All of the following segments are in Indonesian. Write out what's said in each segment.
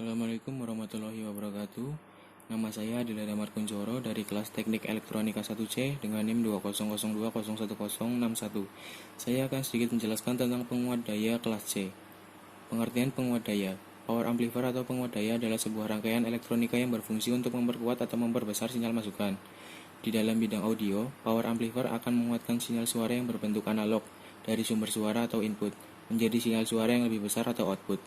Assalamualaikum warahmatullahi wabarakatuh. Nama saya Adila Damar Kunchoro dari kelas Teknik Elektronika 1C dengan NIM 200201061. Saya akan sedikit menjelaskan tentang penguat daya kelas C. Pengertian penguat daya. Power amplifier atau penguat daya adalah sebuah rangkaian elektronika yang berfungsi untuk memperkuat atau memperbesar sinyal masukan. Di dalam bidang audio, power amplifier akan menguatkan sinyal suara yang berbentuk analog dari sumber suara atau input menjadi sinyal suara yang lebih besar atau output.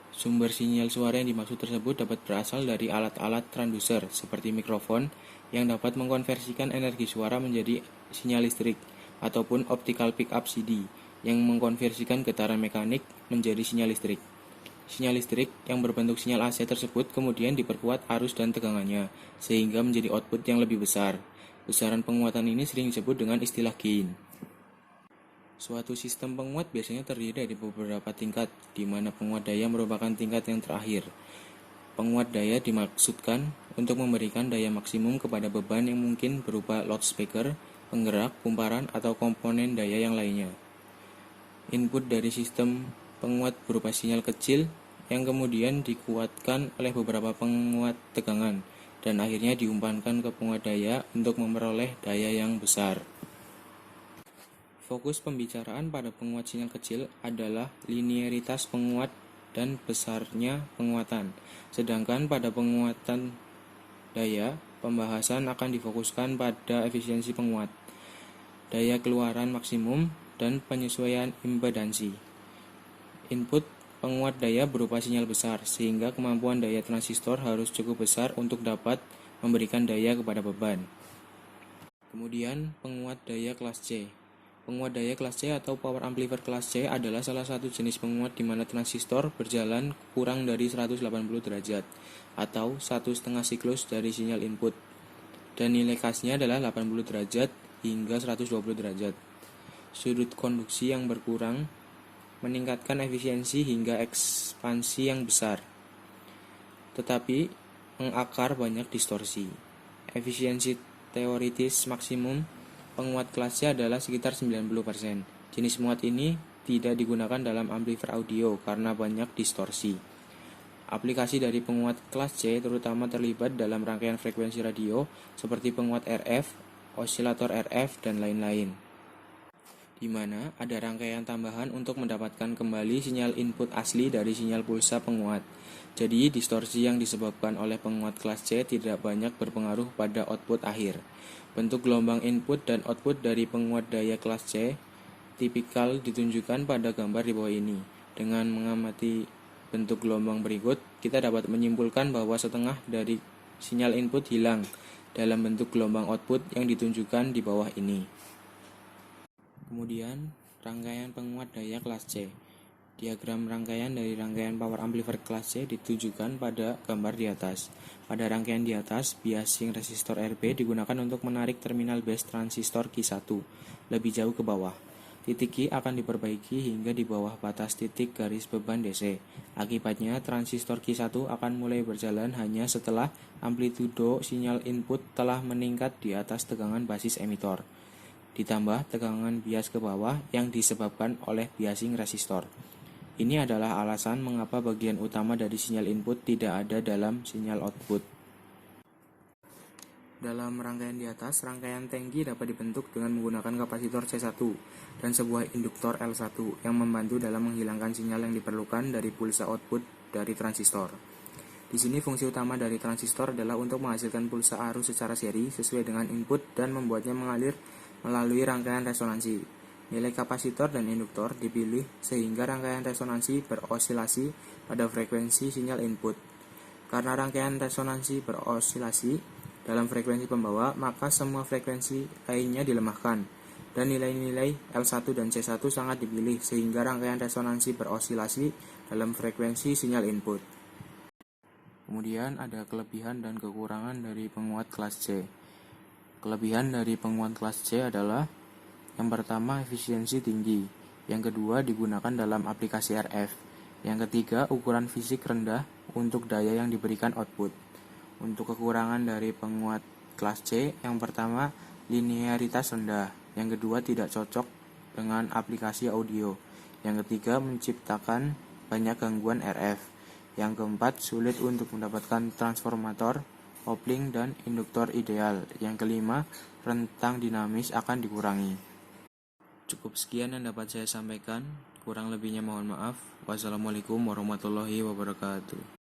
Sumber sinyal suara yang dimaksud tersebut dapat berasal dari alat-alat transducer seperti mikrofon yang dapat mengkonversikan energi suara menjadi sinyal listrik, ataupun optical pickup CD yang mengkonversikan getaran mekanik menjadi sinyal listrik. Sinyal listrik yang berbentuk sinyal AC tersebut kemudian diperkuat arus dan tegangannya sehingga menjadi output yang lebih besar. Besaran penguatan ini sering disebut dengan istilah gain. Suatu sistem penguat biasanya terdiri dari beberapa tingkat, di mana penguat daya merupakan tingkat yang terakhir. Penguat daya dimaksudkan untuk memberikan daya maksimum kepada beban yang mungkin berupa loudspeaker, penggerak, kumparan, atau komponen daya yang lainnya. Input dari sistem penguat berupa sinyal kecil yang kemudian dikuatkan oleh beberapa penguat tegangan, dan akhirnya diumpankan ke penguat daya untuk memperoleh daya yang besar. Fokus pembicaraan pada penguat sinyal kecil adalah linearitas penguat dan besarnya penguatan. Sedangkan pada penguatan daya, pembahasan akan difokuskan pada efisiensi penguat, daya keluaran maksimum, dan penyesuaian impedansi. Input penguat daya berupa sinyal besar, sehingga kemampuan daya transistor harus cukup besar untuk dapat memberikan daya kepada beban. Kemudian, penguat daya kelas C. Penguat daya kelas C atau power amplifier kelas C adalah salah satu jenis penguat di mana transistor berjalan kurang dari 180 derajat atau 1,5 siklus dari sinyal input, dan nilai khasnya adalah 80 derajat hingga 120 derajat. Sudut konduksi yang berkurang meningkatkan efisiensi hingga ekspansi yang besar, tetapi mengakar banyak distorsi. Efisiensi teoritis maksimum penguat kelas C adalah sekitar 90%. Jenis penguat ini tidak digunakan dalam amplifier audio karena banyak distorsi. Aplikasi dari penguat kelas C terutama terlibat dalam rangkaian frekuensi radio seperti penguat RF, osilator RF, dan lain-lain, di mana ada rangkaian tambahan untuk mendapatkan kembali sinyal input asli dari sinyal pulsa penguat. Jadi, distorsi yang disebabkan oleh penguat kelas C tidak banyak berpengaruh pada output akhir. Bentuk gelombang input dan output dari penguat daya kelas C tipikal ditunjukkan pada gambar di bawah ini. Dengan mengamati bentuk gelombang berikut, kita dapat menyimpulkan bahwa setengah dari sinyal input hilang dalam bentuk gelombang output yang ditunjukkan di bawah ini. Kemudian, rangkaian penguat daya kelas C. Diagram rangkaian dari rangkaian power amplifier kelas C ditujukan pada gambar di atas. Pada rangkaian di atas, biasing resistor RB digunakan untuk menarik terminal base transistor Q1 lebih jauh ke bawah. Titik Q akan diperbaiki hingga di bawah batas titik garis beban DC. Akibatnya, transistor Q1 akan mulai berjalan hanya setelah amplitudo sinyal input telah meningkat di atas tegangan basis emitor, ditambah tegangan bias ke bawah yang disebabkan oleh biasing resistor. Ini adalah alasan mengapa bagian utama dari sinyal input tidak ada dalam sinyal output. Dalam rangkaian di atas, rangkaian tangki dapat dibentuk dengan menggunakan kapasitor C1 dan sebuah induktor L1 yang membantu dalam menghilangkan sinyal yang diperlukan dari pulsa output dari transistor. Di sini fungsi utama dari transistor adalah untuk menghasilkan pulsa arus secara seri sesuai dengan input dan membuatnya mengalir melalui rangkaian resonansi. Nilai kapasitor dan induktor dipilih sehingga rangkaian resonansi berosilasi pada frekuensi sinyal input. Karena rangkaian resonansi berosilasi dalam frekuensi pembawa, maka semua frekuensi lainnya dilemahkan, dan nilai-nilai L1 dan C1 sangat dipilih sehingga rangkaian resonansi berosilasi dalam frekuensi sinyal input. Kemudian ada kelebihan dan kekurangan dari penguat kelas C. Kelebihan dari penguat kelas C adalah: yang pertama, efisiensi tinggi. Yang kedua, digunakan dalam aplikasi RF. Yang ketiga, ukuran fisik rendah untuk daya yang diberikan output. Untuk kekurangan dari penguat kelas C, yang pertama, linearitas rendah. Yang kedua, tidak cocok dengan aplikasi audio. Yang ketiga, menciptakan banyak gangguan RF. Yang keempat, sulit untuk mendapatkan transformator, kopling, dan induktor ideal. Yang kelima, rentang dinamis akan dikurangi. Cukup sekian yang dapat saya sampaikan. Kurang lebihnya mohon maaf. Wassalamualaikum warahmatullahi wabarakatuh.